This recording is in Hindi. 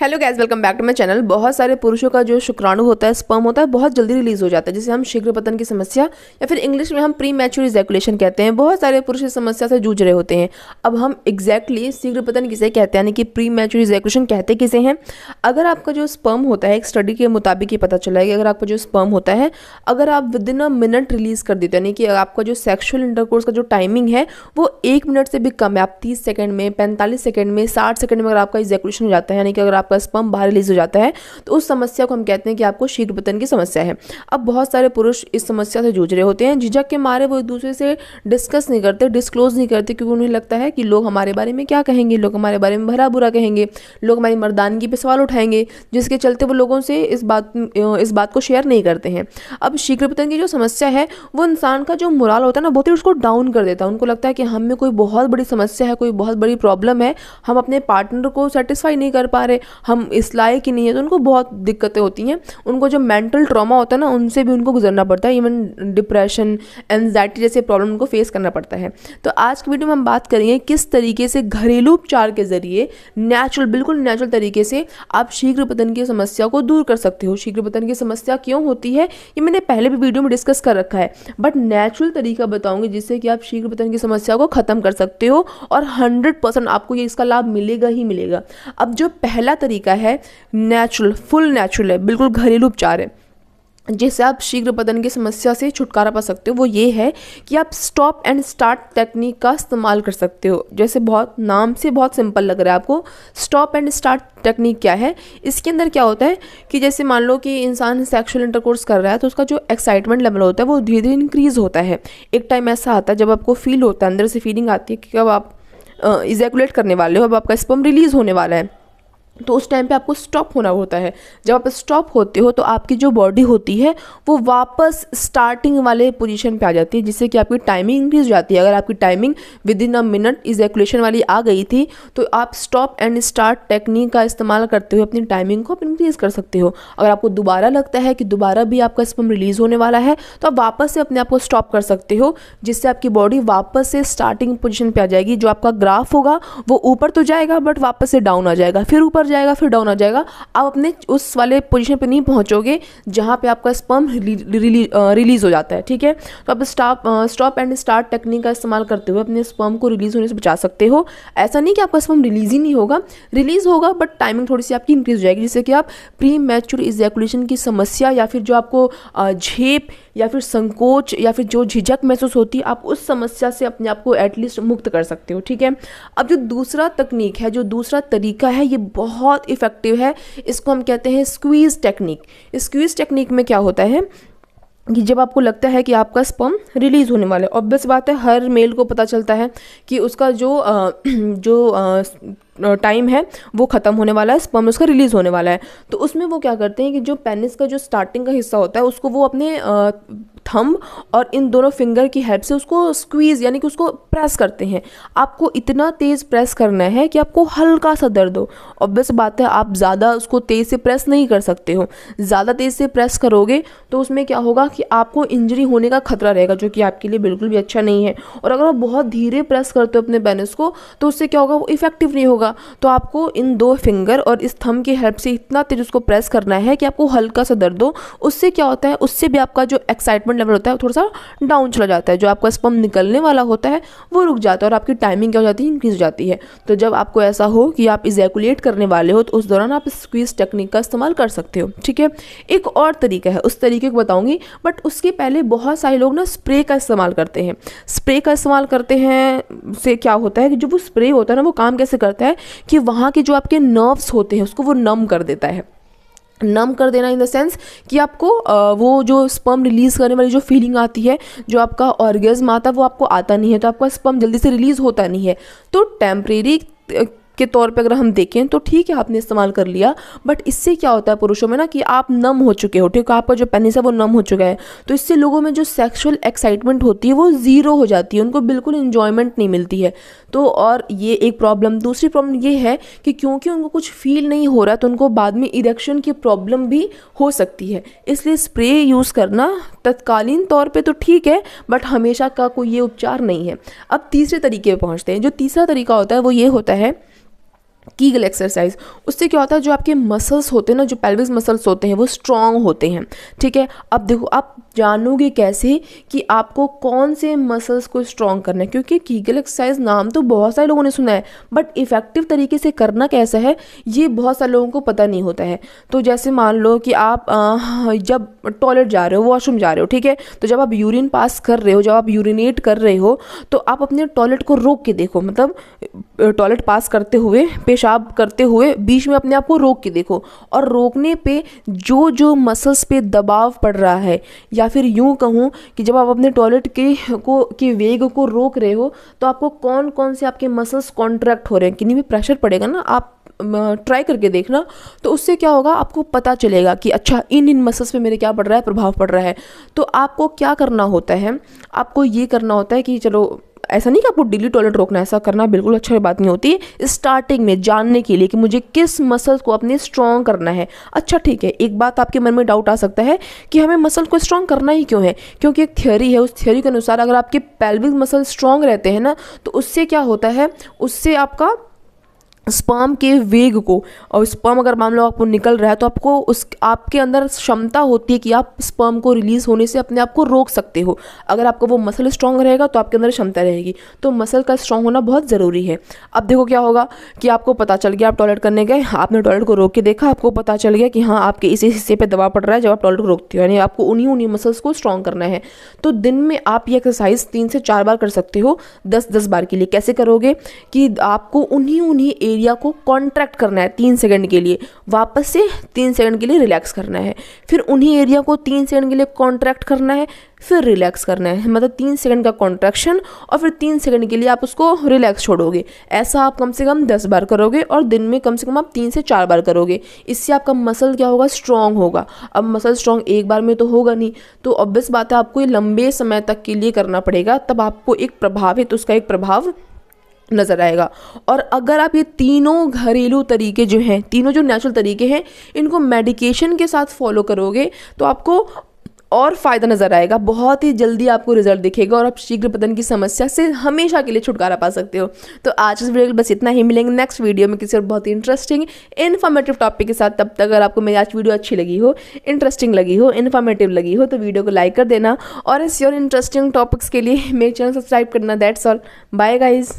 Hello guys, welcome back to my channel. बहुत सारे पुरुषों का जो शुक्राणु होता है, स्पर्म होता है, बहुत जल्दी रिलीज हो जाता है, जिसे हम शीघ्र पतन की समस्या या फिर इंग्लिश में हम प्री मैच्योर इजैकुलेशन कहते हैं। बहुत सारे पुरुष इस समस्या से जूझ रहे होते हैं। अब हम एग्जैक्टली शीघ्र पतन किसे कहते हैं, यानी कि प्री मैच्योर इजैकुलेशन कहते किसे हैं। अगर आपका जो स्पर्म होता है, एक स्टडी के मुताबिक ये पता चला है कि अगर आपका जो स्पर्म होता है, अगर आप with in a minute release कर देते हैं, यानी कि आपका जो सेक्शुअल इंटरकोर्स का जो टाइमिंग है वो 1 मिनट से भी कम है, आप 30 सेकंड में, 45 सेकंड में, 60 सेकंड में अगर आपका इजैकुलेशन हो जाता है, यानी कि अगर आपका स्पर्म बाहर रिलीज हो जाता है, तो उस समस्या को हम कहते हैं कि आपको शीघ्र पतन की समस्या है। अब बहुत सारे पुरुष इस समस्या से जूझ रहे होते हैं। झिझक के मारे वो एक दूसरे से डिस्कस नहीं करते, डिस्क्लोज नहीं करते, क्योंकि उन्हें लगता है कि लोग हमारे बारे में क्या कहेंगे, लोग हमारे बारे में भला बुरा कहेंगे, लोग हमारी मर्दानगी पे सवाल उठाएंगे, जिसके चलते वो लोगों से इस बात को शेयर नहीं करते हैं। अब शीघ्र पतन की जो समस्या है वो इंसान का जो मोरल होता है ना, बहुत ही उसको डाउन कर देता है। उनको लगता है कि हम में कोई बहुत बड़ी समस्या है, कोई बहुत बड़ी प्रॉब्लम है, हम अपने पार्टनर को सेटिस्फाई नहीं कर पा रहे, हम इस लायक ही नहीं है, तो उनको बहुत दिक्कतें होती हैं। उनको जो मेंटल ट्रॉमा होता है ना, उनसे भी उनको गुजरना पड़ता है। इवन डिप्रेशन, एंजाइटी जैसे प्रॉब्लम उनको फेस करना पड़ता है। तो आज की वीडियो में हम बात करेंगे किस तरीके से घरेलू उपचार के जरिए नेचुरल, बिल्कुल नेचुरल तरीके से आप शीघ्र पतन की समस्या को दूर कर सकते हो। शीघ्र पतन की समस्या क्यों होती है ये मैंने पहले भी वीडियो में डिस्कस कर रखा है, बट नेचुरल तरीका बताऊंगी जिससे कि आप शीघ्र पतन की समस्या को खत्म कर सकते हो, और 100% आपको ये इसका लाभ मिलेगा ही मिलेगा। अब जो पहला तरीका है नेचुरल, फुल नेचुरल है, बिल्कुल घरेलू उपचार है, जिससे आप शीघ्र पतन की समस्या से छुटकारा पा सकते हो। वो ये है कि आप स्टॉप एंड स्टार्ट टेक्निक का इस्तेमाल कर सकते हो। जैसे बहुत नाम से बहुत सिंपल लग रहा है आपको, स्टॉप एंड स्टार्ट टेक्निक क्या है। इसके अंदर क्या होता है कि जैसे मान लो कि इंसान सेक्सुअल इंटरकोर्स कर रहा है, तो उसका जो एक्साइटमेंट लेवल होता है वो धीरे धीरे इंक्रीज होता है। एक टाइम ऐसा आता है जब आपको फील होता है, अंदर से फीलिंग आती है कि अब आप इजैकुलेट करने वाले हो, अब आपका स्पर्म रिलीज होने वाला है, तो उस टाइम पे आपको स्टॉप होना होता है। जब आप स्टॉप होते हो तो आपकी जो बॉडी होती है वो वापस स्टार्टिंग वाले पोजीशन पे आ जाती है, जिससे कि आपकी टाइमिंग इंक्रीज हो जाती है। अगर आपकी timing with in a minute ejaculation वाली आ गई थी, तो आप स्टॉप एंड स्टार्ट टेक्निक का इस्तेमाल करते हुए अपनी टाइमिंग को इंक्रीज कर सकते हो। अगर आपको दोबारा लगता है कि दोबारा भी आपका स्पर्म रिलीज होने वाला है, तो आप वापस से अपने आप को स्टॉप कर सकते हो, जिससे आपकी बॉडी वापस से स्टार्टिंग पोजिशन पे आ जाएगी। जो आपका ग्राफ होगा वो ऊपर तो जाएगा, बट वापस से डाउन आ जाएगा, फिर ऊपर जाएगा, फिर डाउन आ जाएगा। आप अपने उस वाले पोजीशन पे नहीं पहुंचोगे जहां पे आपका स्पर्म रिलीज हो जाता है। ठीक है, तो आप स्टॉप एंड स्टार्ट टेक्निक का इस्तेमाल करते हुए अपने स्पर्म को रिलीज होने से बचा सकते हो। ऐसा नहीं कि आपका स्पर्म रिलीज ही नहीं होगा, रिलीज होगा, बट टाइमिंग थोड़ी सी आपकी इंक्रीज हो जाएगी, जिससे कि आप प्री मैच्योर इजैकुलेशन की समस्या या फिर जो आपको झेप या फिर संकोच या फिर जो झिझक महसूस होती है, आप उस समस्या से अपने आप को एटलीस्ट मुक्त कर सकते हो। ठीक है, अब जो दूसरा तकनीक है, जो दूसरा तरीका है, ये बहुत इफेक्टिव है। इसको हम कहते हैं स्क्वीज टेक्निक। स्क्वीज टेक्निक में क्या होता है कि जब आपको लगता है कि आपका स्पर्म रिलीज होने वाला है, ऑब्वियस बात है हर मेल को पता चलता है कि उसका जो टाइम है वो ख़त्म होने वाला है, स्पर्म उसका रिलीज होने वाला है। तो उसमें वो क्या करते हैं कि जो पेनिस का जो स्टार्टिंग का हिस्सा होता है, उसको वो अपने थंब और इन दोनों फिंगर की हेल्प से उसको स्क्वीज, यानी कि उसको प्रेस करते हैं। आपको इतना तेज़ प्रेस करना है कि आपको हल्का सा दर्द हो। ऑब्वियस बात है आप ज़्यादा उसको तेज़ से प्रेस नहीं कर सकते हो। ज़्यादा तेज़ से प्रेस करोगे तो उसमें क्या होगा कि आपको इंजरी होने का खतरा रहेगा, जो कि आपके लिए बिल्कुल भी अच्छा नहीं है। और अगर आप बहुत धीरे प्रेस करते हो अपने पेनिस को, तो उससे क्या होगा, वो इफेक्टिव नहीं होगा। तो आपको इन 2 फिंगर और इस थंब की हेल्प से इतना तेज उसको प्रेस करना है कि आपको हल्का सा दर्द हो। उससे क्या होता है, उससे भी आपका जो एक्साइटमेंट लेवल होता है थोड़ा सा डाउन चला जाता है। जो आपका स्पर्म निकलने वाला होता है वो रुक जाता है, और आपकी टाइमिंग क्या हो जाती है, इंक्रीज हो जाती है। तो जब आपको ऐसा हो कि आप इजैकुलेट करने वाले हो, तो उस दौरान आप स्क्वीज टेक्निक का इस्तेमाल कर सकते हो। ठीक है, एक और तरीका है, उस तरीके को बताऊंगी, बट उसके पहले बहुत सारे लोग ना स्प्रे का इस्तेमाल करते हैं। स्प्रे का इस्तेमाल करते हैं से क्या होता है कि जो वो स्प्रे होता है ना, वो काम कैसे करता है कि वहाँ के जो आपके नर्व्स होते हैं उसको वो नम कर देता है। नम कर देना इन द सेंस कि आपको वो जो स्पर्म रिलीज़ करने वाली जो फीलिंग आती है, जो आपका ऑर्गेज्म आता है, वो आपको आता नहीं है, तो आपका स्पर्म जल्दी से रिलीज़ होता नहीं है। तो टेम्परेरी के तौर पे अगर हम देखें तो ठीक है, आपने इस्तेमाल कर लिया, बट इससे क्या होता है पुरुषों में ना कि आप नम हो चुके हो। ठीक है, आपका जो पेनिस है वो नम हो चुका है, तो इससे लोगों में जो सेक्सुअल एक्साइटमेंट होती है वो ज़ीरो हो जाती है, उनको बिल्कुल इन्जॉयमेंट नहीं मिलती है। तो और ये एक प्रॉब्लम। दूसरी प्रॉब्लम ये है कि क्योंकि उनको कुछ फील नहीं हो रहा, तो उनको बाद में इरेक्शन की प्रॉब्लम भी हो सकती है। इसलिए स्प्रे यूज़ करना तत्कालीन तौर पे तो ठीक है, बट हमेशा का कोई ये उपचार नहीं है। अब तीसरे तरीके पे पहुँचते हैं। जो तीसरा तरीका होता है वो ये होता है कीगल एक्सरसाइज, उससे क्या होता है जो आपके मसल्स होते हैं ना, जो पेल्विक मसल्स होते हैं वो स्ट्रांग होते हैं। ठीक है, अब देखो आप जानोगे कैसे कि आपको कौन से मसल्स को स्ट्रांग करना है, क्योंकि कीगल एक्सरसाइज नाम तो बहुत सारे लोगों ने सुना है, बट इफेक्टिव तरीके से करना कैसा है ये बहुत सारे लोगों को पता नहीं होता है। तो जैसे मान लो कि आप जब टॉयलेट जा रहे हो, वॉशरूम जा रहे हो, ठीक है, तो जब आप यूरिन पास कर रहे हो, जब आप यूरिनेट कर रहे हो, तो आप अपने टॉयलेट को रोक के देखो, मतलब टॉयलेट पास करते हुए, पेशाब करते हुए बीच में अपने आप को रोक के देखो, और रोकने पे जो जो मसल्स पे दबाव पड़ रहा है, या फिर यूं कहूँ कि जब आप अपने टॉयलेट के वेग को रोक रहे हो तो आपको कौन कौन से आपके मसल्स कॉन्ट्रैक्ट हो रहे हैं, किन्हीं भी प्रेशर पड़ेगा ना, आप ट्राई करके देखना, तो उससे क्या होगा आपको पता चलेगा कि अच्छा इन मसल्स पे मेरे क्या पड़ रहा है, प्रभाव पड़ रहा है। तो आपको क्या करना होता है, आपको ये करना होता है कि चलो ऐसा नहीं कि आपको डेली टॉयलेट रोकना है, ऐसा करना बिल्कुल अच्छी बात नहीं होती। स्टार्टिंग में जानने के लिए कि मुझे किस मसल को अपने स्ट्रॉन्ग करना है। अच्छा ठीक है, एक बात आपके मन में डाउट आ सकता है कि हमें मसल को स्ट्रॉन्ग करना ही क्यों है, क्योंकि एक थ्योरी है, उस थ्योरी के अनुसार अगर आपके पेल्विक मसल स्ट्रॉन्ग रहते हैं ना, तो उससे क्या होता है, उससे आपका स्पर्म के वेग को, और स्पर्म अगर मान लो आपको निकल रहा है तो आपको उस आपके अंदर क्षमता होती है कि आप स्पर्म को रिलीज होने से अपने आप को रोक सकते हो। अगर आपका वो मसल स्ट्रांग रहेगा तो आपके अंदर क्षमता रहेगी, तो मसल का स्ट्रांग होना बहुत ज़रूरी है। अब देखो क्या होगा कि आपको पता चल गया, आप टॉयलेट करने गए, आपने टॉयलेट को रोक के देखा, आपको पता चल गया कि हाँ आपके इसी हिस्से पर दबाव पड़ रहा है जब आप टॉयलेट को रोकते हो, यानी आपको उन्हीं मसल्स को स्ट्रांग करना है। तो दिन में आप ये एक्सरसाइज 3 से 4 बार कर सकते हो, 10-10 बार के लिए। कैसे करोगे कि आपको उन्हीं एरिया को कॉन्ट्रैक्ट करना है 3 सेकंड के लिए, वापस से 3 सेकंड के लिए रिलैक्स करना है, फिर उन्हीं एरिया को 3 सेकंड के लिए कॉन्ट्रैक्ट करना है, फिर रिलैक्स करना है, मतलब 3 सेकंड का कॉन्ट्रैक्शन और फिर 3 सेकंड के लिए आप उसको रिलैक्स छोड़ोगे। ऐसा आप कम से कम 10 बार करोगे और दिन में कम से कम आप 3 से 4 बार करोगे। इससे आपका मसल क्या होगा, स्ट्रांग होगा। अब मसल स्ट्रांग एक बार में तो होगा नहीं, तो ऑब्वियस बात है आपको ये लंबे समय तक के लिए करना पड़ेगा, तब आपको एक प्रभावित उसका एक प्रभाव नज़र आएगा। और अगर आप ये तीनों घरेलू तरीके जो हैं, तीनों जो नेचुरल तरीके हैं, इनको मेडिकेशन के साथ फॉलो करोगे तो आपको और फ़ायदा नज़र आएगा, बहुत ही जल्दी आपको रिजल्ट दिखेगा और आप शीघ्र पतन की समस्या से हमेशा के लिए छुटकारा पा सकते हो। तो आज इस वीडियो में बस इतना ही, मिलेंगे नेक्स्ट वीडियो में किसी और बहुत ही इंटरेस्टिंग इन्फॉर्मेटिव टॉपिक के साथ। तब तक अगर आपको मेरी आज वीडियो अच्छी लगी हो, इंटरेस्टिंग लगी हो, इन्फॉर्मेटिव लगी हो, तो वीडियो को लाइक कर देना और इस और इंटरेस्टिंग टॉपिक्स के लिए मेरे चैनल सब्सक्राइब करना। That's all, bye guys.